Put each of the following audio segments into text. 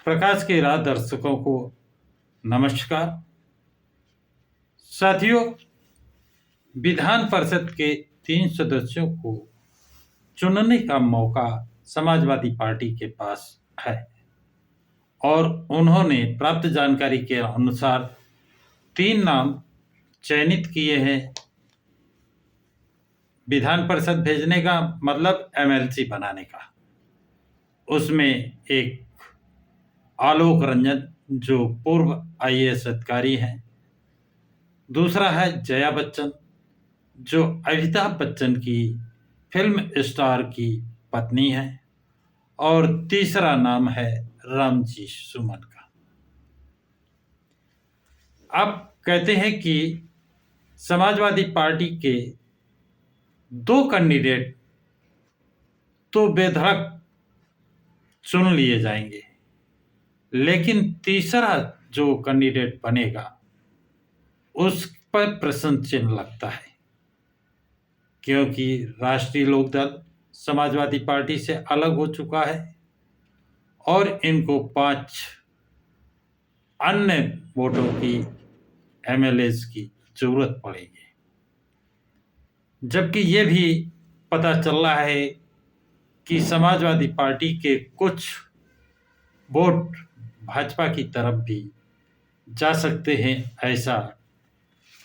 प्रकाश के राह दर्शकों को नमस्कार। साथियों, विधान परिषद के 3 सदस्यों को चुनने का मौका समाजवादी पार्टी के पास है और उन्होंने प्राप्त जानकारी के अनुसार 3 नाम चयनित किए हैं। विधान परिषद भेजने का मतलब एमएलसी बनाने का। उसमें एक आलोक रंजन जो पूर्व आईएएस अधिकारी हैं, दूसरा है जया बच्चन जो अमिताभ बच्चन की फिल्म स्टार की पत्नी है, और तीसरा नाम है रामजी सुमन का। अब कहते हैं कि समाजवादी पार्टी के 2 कैंडिडेट तो बेधड़क चुन लिए जाएंगे, लेकिन तीसरा जो कैंडिडेट बनेगा उस पर प्रश्न चिन्ह लगता है, क्योंकि राष्ट्रीय लोकदल समाजवादी पार्टी से अलग हो चुका है और इनको 5 अन्य वोटों की एमएलएस की जरूरत पड़ेगी। जबकि ये भी पता चल रहा है कि समाजवादी पार्टी के कुछ वोट भाजपा की तरफ भी जा सकते हैं, ऐसा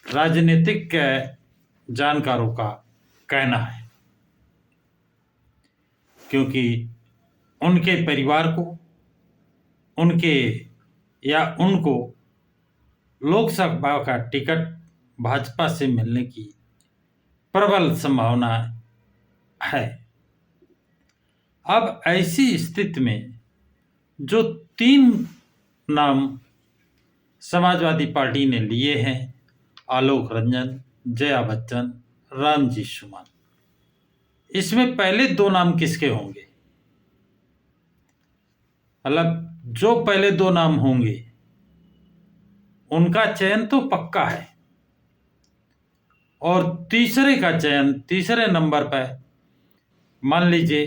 राजनीतिक जानकारों का कहना है, क्योंकि उनके परिवार को उनको लोकसभा का टिकट भाजपा से मिलने की प्रबल संभावना है। अब ऐसी स्थिति में जो 3 नाम समाजवादी पार्टी ने लिए हैं, आलोक रंजन, जया बच्चन, रामजी सुमन, इसमें पहले 2 नाम किसके होंगे? मतलब जो पहले 2 नाम होंगे उनका चयन तो पक्का है, और तीसरे का चयन तीसरे नंबर पर, मान लीजिए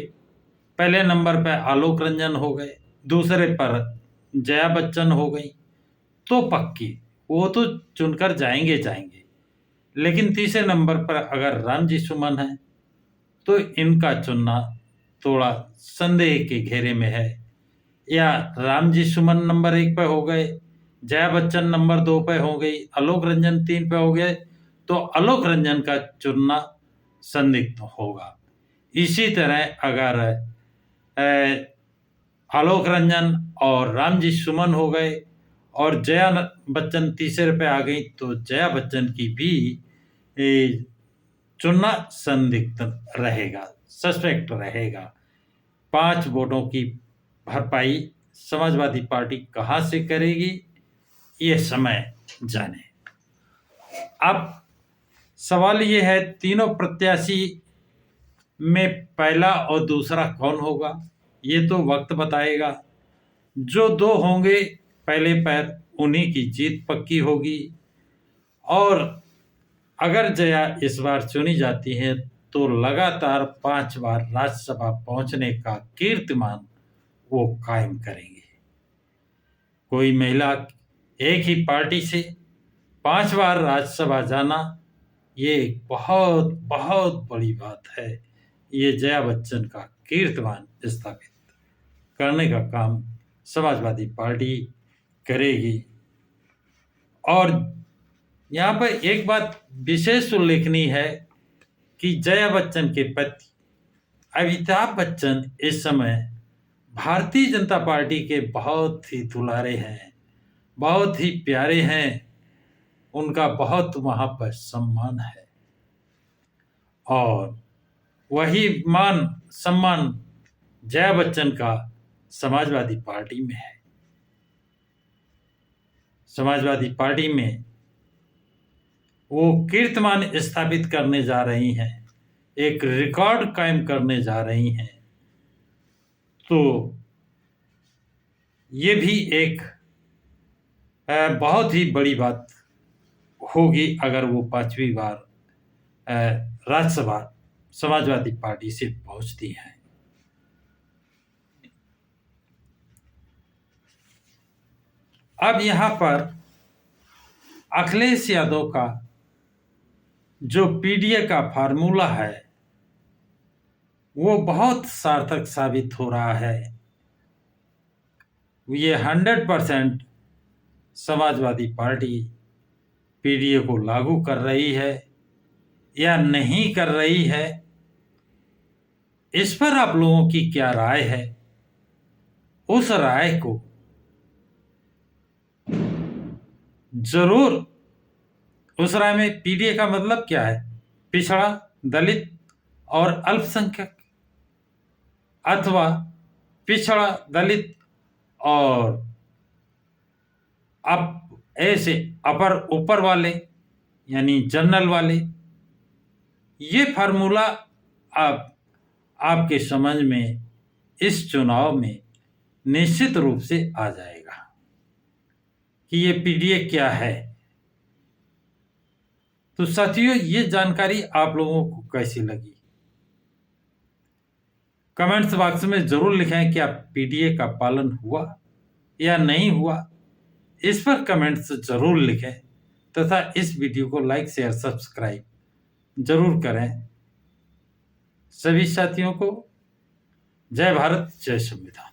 पहले नंबर पर आलोक रंजन हो गए, दूसरे पर जया बच्चन हो गई, तो पक्की वो तो चुनकर जाएंगे। लेकिन तीसरे नंबर पर अगर रामजी सुमन है तो इनका चुनना थोड़ा संदेह के घेरे में है। या रामजी सुमन नंबर 1 पे हो गए, जया बच्चन नंबर 2 पे हो गई, आलोक रंजन 3 पे हो गए, तो आलोक रंजन का चुनना संदिग्ध होगा। इसी तरह अगर आलोक रंजन और रामजी सुमन हो गए और जया बच्चन तीसरे पे आ गई, तो जया बच्चन की भी चुनना संदिग्ध रहेगा, सस्पेक्ट रहेगा। 5 वोटों की भरपाई समाजवादी पार्टी कहां से करेगी, ये समय जाने। अब सवाल ये है, तीनों प्रत्याशी में पहला और दूसरा कौन होगा, ये तो वक्त बताएगा। जो 2 होंगे पहले पर, उन्हीं की जीत पक्की होगी। और अगर जया इस बार चुनी जाती है तो लगातार 5 बार राज्यसभा पहुंचने का कीर्तिमान वो कायम करेंगे। कोई महिला एक ही पार्टी से 5 बार राज्यसभा जाना, ये एक बहुत बहुत बड़ी बात है। ये जया बच्चन का कीर्तिमान स्थापित करने का काम समाजवादी पार्टी करेगी। और यहाँ पर एक बात विशेष उल्लेखनीय है कि जया बच्चन के पति अमिताभ बच्चन इस समय भारतीय जनता पार्टी के बहुत ही दुलारे हैं, बहुत ही प्यारे हैं, उनका बहुत वहां पर सम्मान है, और वही मान सम्मान जया बच्चन का समाजवादी पार्टी में है। समाजवादी पार्टी में वो कीर्तिमान स्थापित करने जा रही हैं, एक रिकॉर्ड कायम करने जा रही हैं। तो ये भी एक बहुत ही बड़ी बात होगी अगर वो 5वीं बार राज्यसभा समाजवादी पार्टी से पहुंचती हैं। अब यहाँ पर अखिलेश यादव का जो पीडीए का फार्मूला है वो बहुत सार्थक साबित हो रहा है। ये 100% समाजवादी पार्टी पीडीए को लागू कर रही है या नहीं कर रही है, इस पर आप लोगों की क्या राय है? उस राय को जरूर, उस राय में पीडीए का मतलब क्या है? पिछड़ा, दलित और अल्पसंख्यक, अथवा पिछड़ा, दलित और अब ऐसे अपर ऊपर वाले यानी जनरल वाले। ये फार्मूला आपके समझ में इस चुनाव में निश्चित रूप से आ जाएगा कि ये पीडीए क्या है। तो साथियों, ये जानकारी आप लोगों को कैसी लगी? कमेंट्स बॉक्स में जरूर लिखें कि आप पीडीए का पालन हुआ या नहीं हुआ। इस पर कमेंट्स जरूर लिखें तथा इस वीडियो को लाइक, शेयर, सब्सक्राइब जरूर करें। सभी साथियों को जय भारत, जय संविधान।